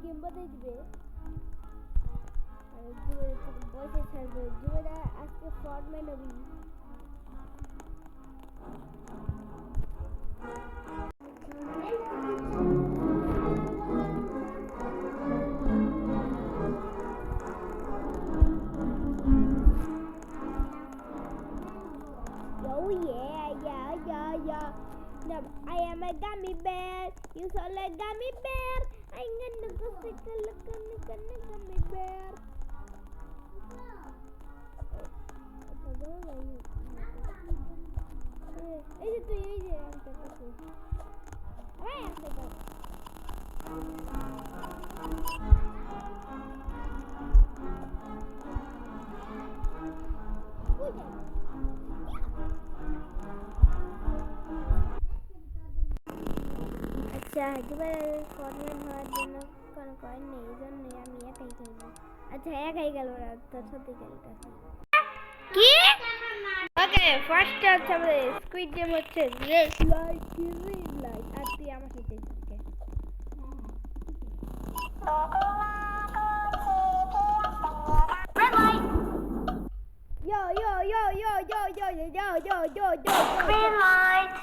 Game বাতাই দিবে আর জুয়ে বসে ছাড়বে জুয়েরা আজকে ফর্মে নবী Oh yeah, yeah, yeah, yeah. No, I am a gummy bear. You saw like gummy bear. I'm gonna go take a look at the gummy bear. এই যে তুই এই যে আমি তো আরে আসতে পার আচ্ছা একেবারে ফরম্যান হওয়ার জন্য কোনো কয়েন নেই এই জন্যই আমি একাই খেলবো আচ্ছা একাই গেল ওরা তোর সাথে খেলতেছে কি ওকে ফার্স্ট হচ্ছে আমাদের স্কুইড গেম হচ্ছে রেড লাইট গ্রিন লাইট আর তুই আমার সাথে থাকে red light yo yo yo yo yo yo yo yo yo yo green light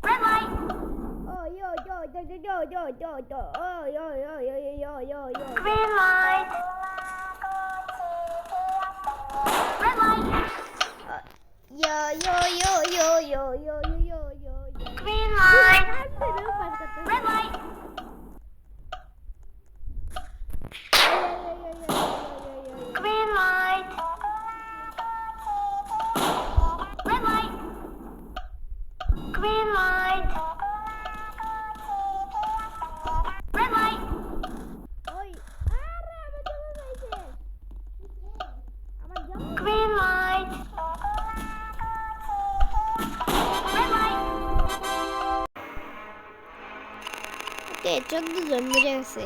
red light oh yo yo yo yo yo yo yo oh yo yo yo yo yo yo green light red light yo yo yo yo yo yo yo yo green light red light green light red light green light red light ওই আরে আমার জমা হইছে আমার জমা green light red light ওকে 14 জন মরে গেছে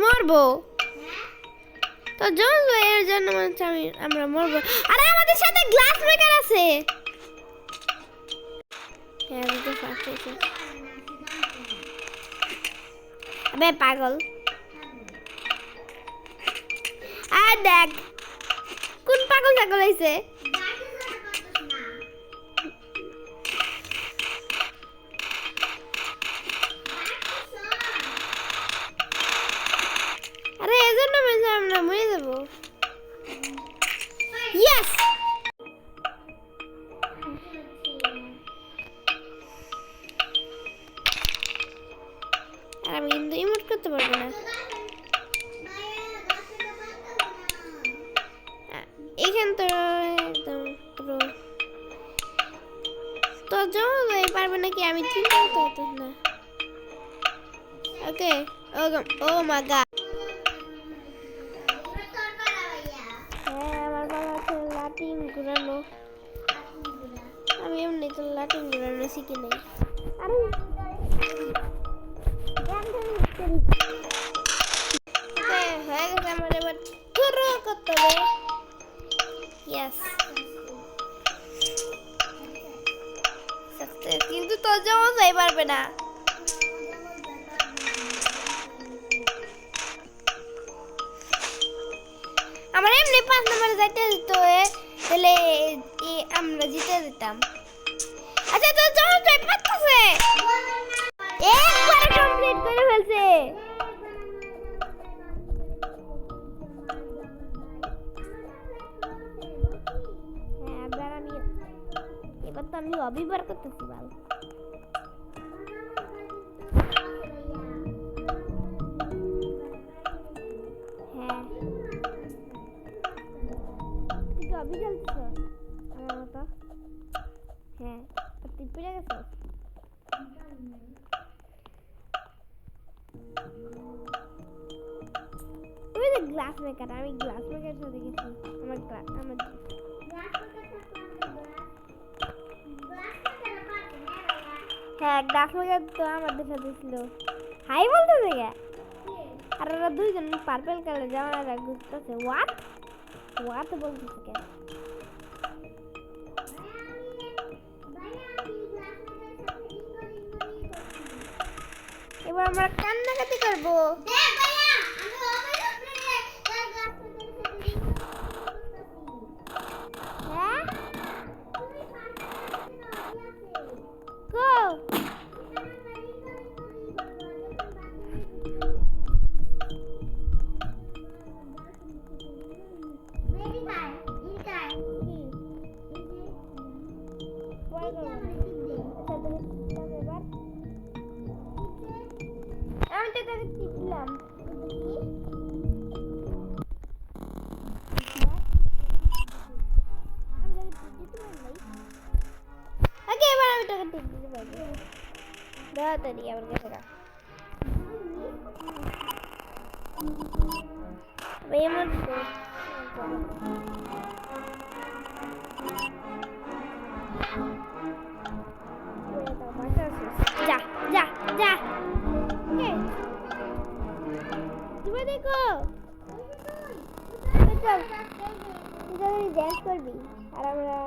মরবো তো জল এর জন্য আমরা মরবো আরে আমাদের সাথে গ্লাস ব্রেকার আছে হ্যাঁ আমি তো ফার্স্ট হইছে আবে পাগল আর দেখ কোন পাগল ছাগল হইছে আরে এজন্য আমরা মরে যাব ইয়েস আমি কিন্তু ইমোট করতে পারবো না এখান তো একদম পুরো তো জমা পারবে নাকি আমি চিন্তা করতে হতো না ওকে ও মা গড লাটিম ঘুরানো আমি এমনি তো লাটিম ঘুরানো শিখি নাই আরে হয়ে গেছে আমার এবার থ্রো করতে হবে ইয়েস সাকসেস কিন্তু তো জমা যাই পারবে না আমার এমনি 5 নম্বরে যাইতে দিত তাহলে আমরা জিতে যেতাম আচ্ছা তো জমা যাই পারতেছে একবারে কমপ্লিট করে ফেলছে হ্যাঁ এবার তো আমি অবিবার করতেছি ভালো হ্যাঁ তুই কি অবি খেলতেছ আমার মতো হ্যাঁ তুই পেরে গেছিস ওই যে গ্লাস মেকার আমি গ্লাস মেকার সাথে গেছি আমার হ্যাঁ গ্লাস মেকার তো আমাদের সাথে ছিল হাই বলতে থেকে আর ওরা দুইজন পার্পল কালার জামা ঘুরতেছে হোয়াট বলতেছে কেন তারপর আমরা কান্নাকাটি করবো। হ্যাঁ গো আমি তো তোকে টিপলাম। ওকে এবার আমি তোকে টিপ দিতে পারবো। তাড়াতাড়ি আমার কাছে রাখ। যা যা যা দেখো ড্যান্স করবি আর আমরা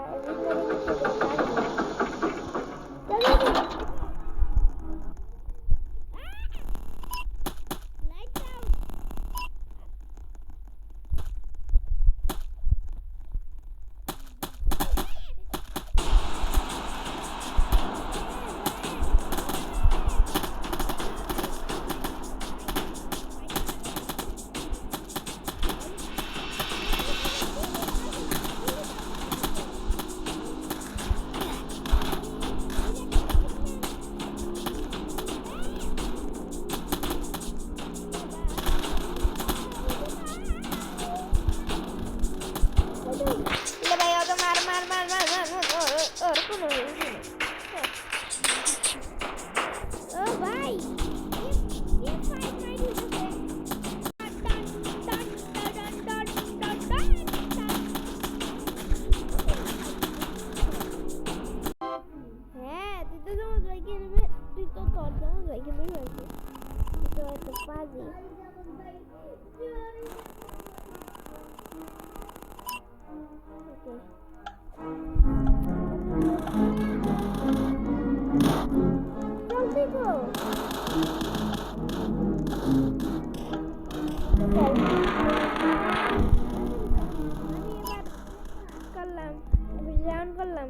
করলাম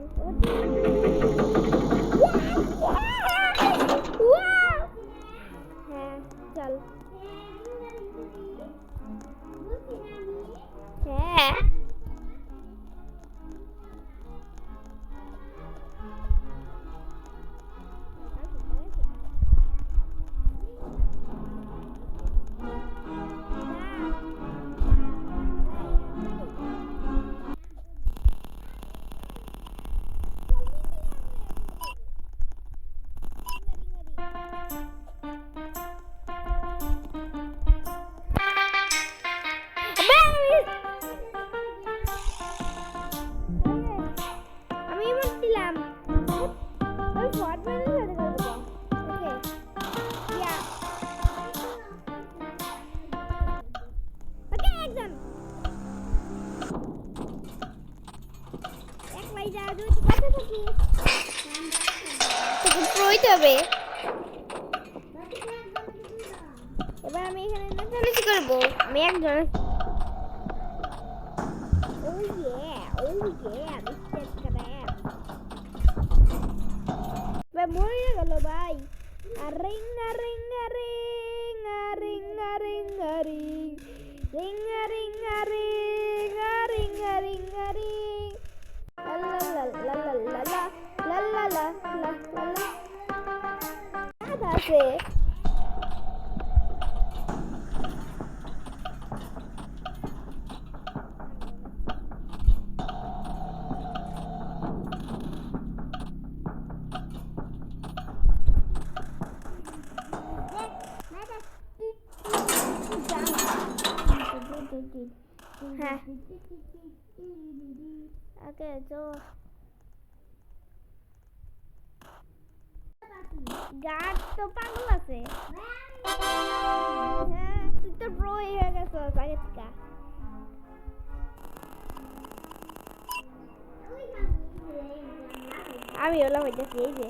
হ্যাঁ চল হ্যাঁ এবার আমি এখানে নাচানাচি করবো। আমি একজন মরে গেল ভাই। Ring ring ring ring ring ring ring ring ring ring ring ring লা লা লা লা লা লা লা লা লা লা লা আছে হ্যাঁ ওকে তো গাছ তো পাগল আছে। হ্যাঁ তুই তো প্রো হয়ে গেছো আগে থেকে। আমি হলাম হইতেছি এই যে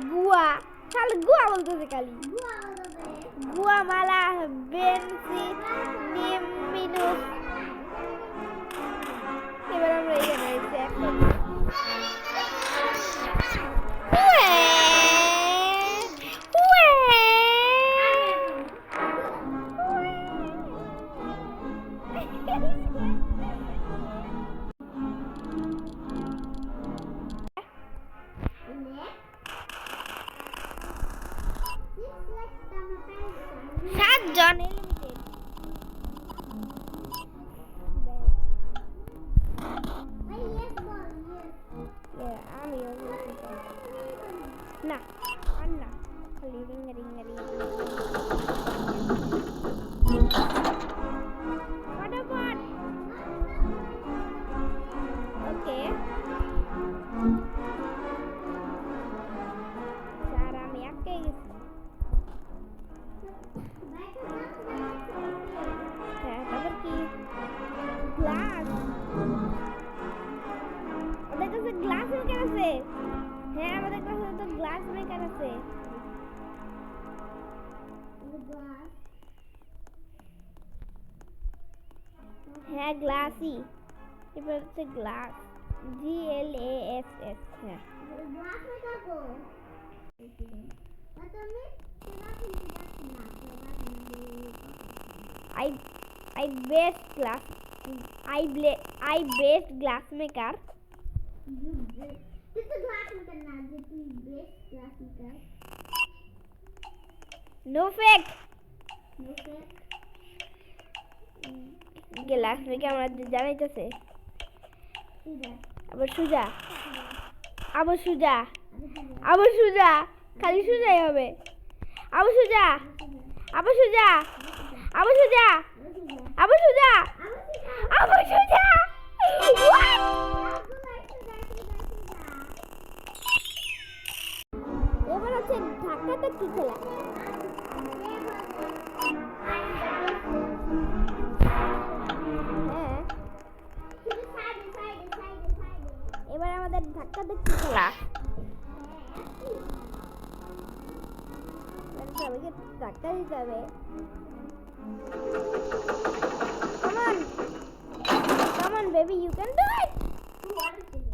গুয়া শালা গুয়া বলতেছে খালি গুয়া মালা বেনসি মিনুস এবার আমরা এখানে এসে এখন সাতজন না আর না খালি রিং ফটাফট ওকে স্যার আমি আটকে গেছি হ্যাঁ তারপর কি গ্লাস ওদের কাছে গ্লাস মেকার আছে হ্যাঁ আমাদের কাছে তো গ্লাস মেকার আছে হ্যাঁ গ্লাসই এবার হচ্ছে গ্লাস GLASS হ্যাঁ I best glass I best glass maker This is glass maker now. This is best glass maker. no fake No fake. Glass maker আমরা জানাইতেছে আবার সুজা খালি সুজাই হবে আবার সুজা এবার হচ্ছে ধাক্কাটা কি খেলা হ্যাঁ এবার আমাদের ধাক্কাটা কি খেলা সবাইকে ধাক্কা দিতে হবে come on baby you can do it